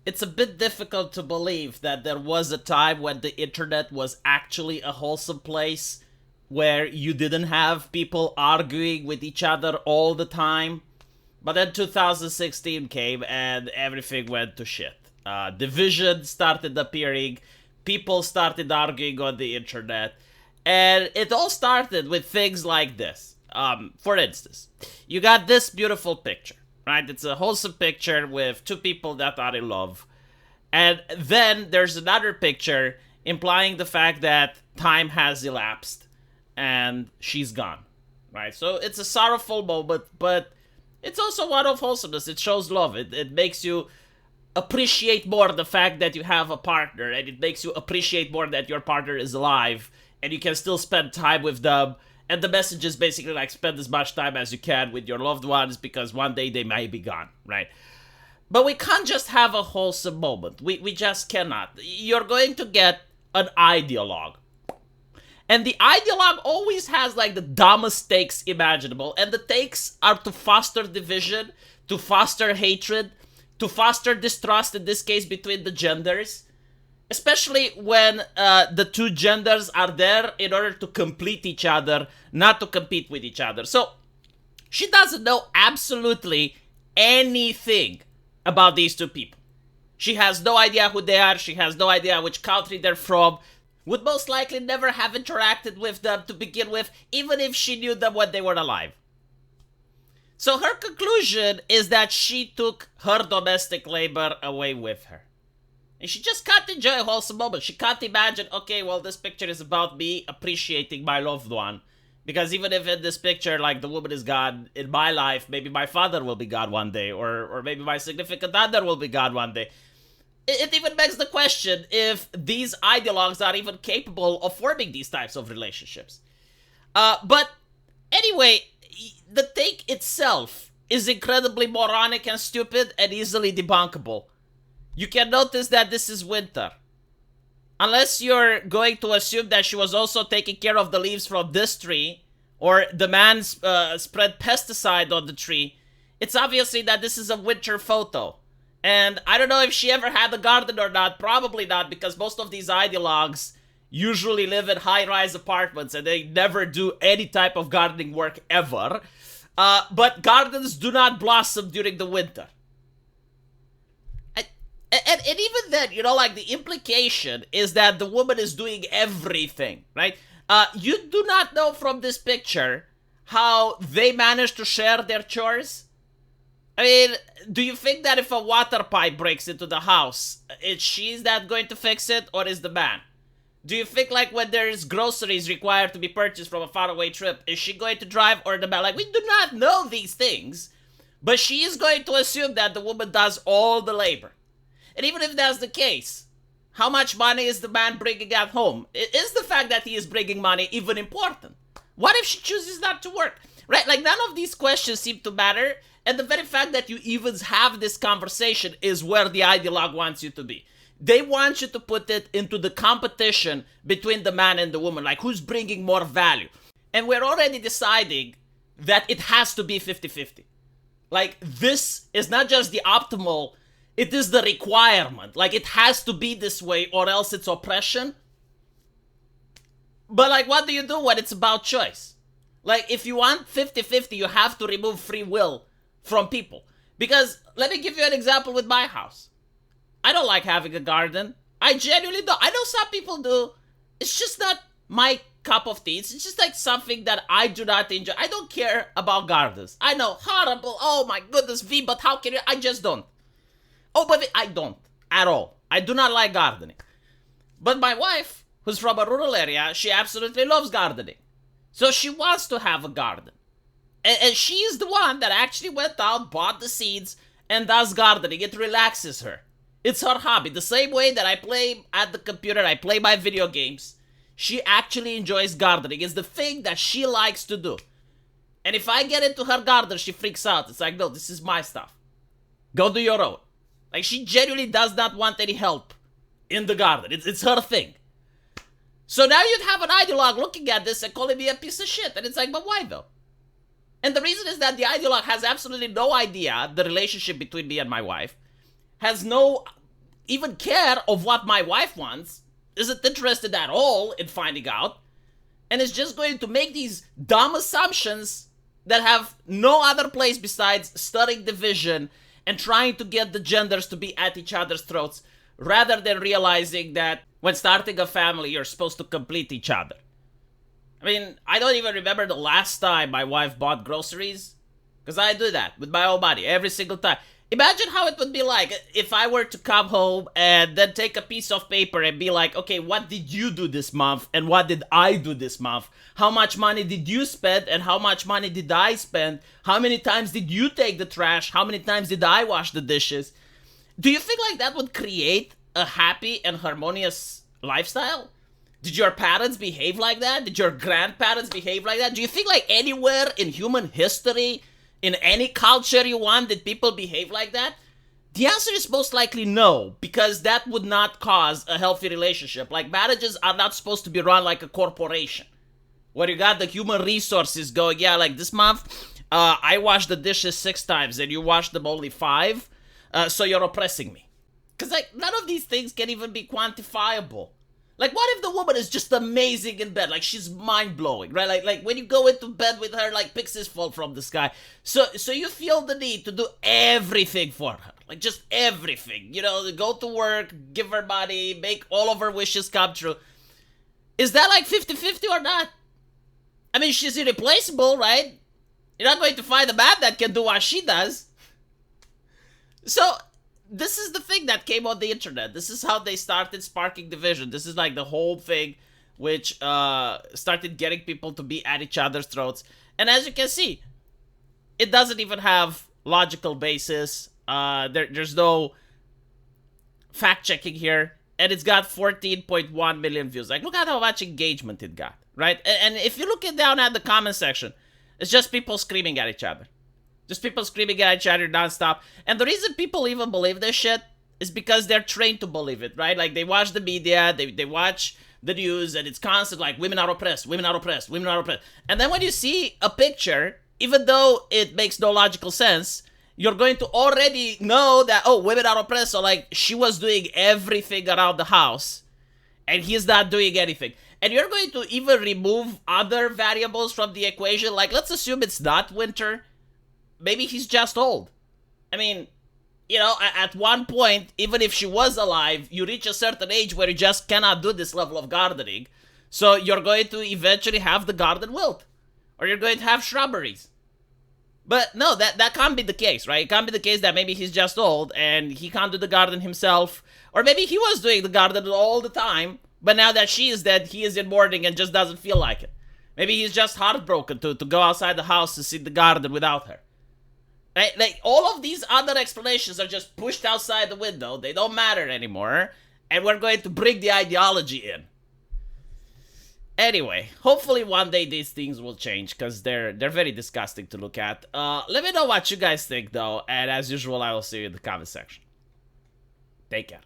it's a bit difficult to believe that there was a time when the internet was actually a wholesome place where you didn't have people arguing with each other all the time. But then 2016 came and everything went to shit. Division started appearing, people started arguing on the internet, and it all started with things like this. For instance, you got this beautiful picture, right? It's a wholesome picture with two people that are in love. And then there's another picture implying the fact that time has elapsed and she's gone, right? So it's a sorrowful moment, but it's also one of wholesomeness. It shows love. It makes you appreciate more the fact that you have a partner, and it makes you appreciate more that your partner is alive and you can still spend time with them. And the message is basically like spend as much time as you can with your loved ones because one day they might be gone, right? But we can't just have a wholesome moment. We just cannot. You're going to get an ideologue. And the ideologue always has like the dumbest takes imaginable. And the takes are to foster division, to foster hatred, to foster distrust, in this case between the genders. Especially when the two genders are there in order to complete each other, not to compete with each other. So she doesn't know absolutely anything about these two people. She has no idea who they are. She has no idea which country they're from. Would most likely never have interacted with them to begin with, even if she knew them when they were alive. So her conclusion is that she took her domestic labor away with her. And she just can't enjoy a wholesome moment. She can't imagine, okay, well, this picture is about me appreciating my loved one. Because even if in this picture, like, the woman is gone, in my life, maybe my father will be gone one day, or maybe my significant other will be gone one day. It even begs the question if these ideologues are even capable of forming these types of relationships. But anyway, the take itself is incredibly moronic and stupid and easily debunkable. You can notice that this is winter. Unless you're going to assume that she was also taking care of the leaves from this tree, or the man spread pesticide on the tree, it's obviously that this is a winter photo. And I don't know if she ever had a garden or not. Probably not, because most of these ideologues usually live in high-rise apartments and they never do any type of gardening work ever. But gardens do not blossom during the winter. And even then, you know, like, the implication is that the woman is doing everything, right? You do not know from this picture how they managed to share their chores. I mean, do you think that if a water pipe breaks into the house, is she that going to fix it, or is the man? Do you think, like, when there's groceries required to be purchased from a faraway trip, is she going to drive, or the man? Like, we do not know these things, but she is going to assume that the woman does all the labor. And even if that's the case, how much money is the man bringing at home? Is the fact that he is bringing money even important? What if she chooses not to work? Right? Like, none of these questions seem to matter. And the very fact that you even have this conversation is where the ideologue wants you to be. They want you to put it into the competition between the man and the woman. Like, who's bringing more value? And we're already deciding that it has to be 50-50. Like, this is not just the optimal, it is the requirement. Like, it has to be this way or else it's oppression. But, like, what do you do when it's about choice? Like, if you want 50-50, you have to remove free will from people. Because, let me give you an example with my house. I don't like having a garden. I genuinely don't. I know some people do. It's just not my cup of tea. It's just like something that I do not enjoy. I don't care about gardens. I know, horrible. Oh my goodness, V, but how can you? I just don't. Oh, but I don't at all. I do not like gardening. But my wife, who's from a rural area, she absolutely loves gardening. So she wants to have a garden. And she is the one that actually went out, bought the seeds, and does gardening. It relaxes her. It's her hobby. The same way that I play at the computer, I play my video games. She actually enjoys gardening. It's the thing that she likes to do. And if I get into her garden, she freaks out. It's like, no, this is my stuff. Go do your own. Like, she genuinely does not want any help in the garden. It's her thing. So now you'd have an ideologue looking at this and calling me a piece of shit. And it's like, but why though? And the reason is that the ideologue has absolutely no idea the relationship between me and my wife, has no even care of what my wife wants, isn't interested at all in finding out, and is just going to make these dumb assumptions that have no other place besides studying division and trying to get the genders to be at each other's throats, rather than realizing that when starting a family, you're supposed to complete each other. I mean, I don't even remember the last time my wife bought groceries, because I do that with my own money every single time. Imagine how it would be like if I were to come home and then take a piece of paper and be like, okay, what did you do this month and what did I do this month? How much money did you spend and how much money did I spend? How many times did you take the trash? How many times did I wash the dishes? Do you think like that would create a happy and harmonious lifestyle? Did your parents behave like that? Did your grandparents behave like that? Do you think like anywhere in human history, in any culture you want, did people behave like that? The answer is most likely no, because that would not cause a healthy relationship. Like, marriages are not supposed to be run like a corporation, where you got the human resources going, yeah, like this month, I washed the dishes 6 times and you washed them only 5, so you're oppressing me. Because, like, none of these things can even be quantifiable. Like, what if the woman is just amazing in bed? Like, she's mind-blowing, right? Like when you go into bed with her, like, pixies fall from the sky. So you feel the need to do everything for her. Like, just everything. You know, go to work, give her money, make all of her wishes come true. Is that, like, 50-50 or not? I mean, she's irreplaceable, right? You're not going to find a man that can do what she does. So this is the thing that came on the internet. This is how they started sparking division. This is like the whole thing which started getting people to be at each other's throats. And as you can see, it doesn't even have logical basis. There's no fact-checking here. And it's got 14.1 million views. Like, look at how much engagement it got, right? And if you look down at the comment section, it's just people screaming at each other. Just people screaming at each other nonstop. And the reason people even believe this shit is because they're trained to believe it, right? Like, they watch the media, they watch the news, and it's constant, like, women are oppressed, women are oppressed, women are oppressed. And then when you see a picture, even though it makes no logical sense, you're going to already know that, oh, women are oppressed, so, like, she was doing everything around the house, and he's not doing anything. And you're going to even remove other variables from the equation. Like, let's assume it's not winter. Maybe he's just old. I mean, you know, at one point, even if she was alive, you reach a certain age where you just cannot do this level of gardening. So you're going to eventually have the garden wilt. Or you're going to have shrubberies. But no, that can't be the case, right? It can't be the case that maybe he's just old and he can't do the garden himself. Or maybe he was doing the garden all the time, but now that she is dead, he is in mourning and just doesn't feel like it. Maybe he's just heartbroken to go outside the house to see the garden without her. Right? Like, all of these other explanations are just pushed outside the window. They don't matter anymore. And we're going to bring the ideology in. Anyway, hopefully one day these things will change, because they're very disgusting to look at. Let me know what you guys think, though. And as usual, I will see you in the comment section. Take care.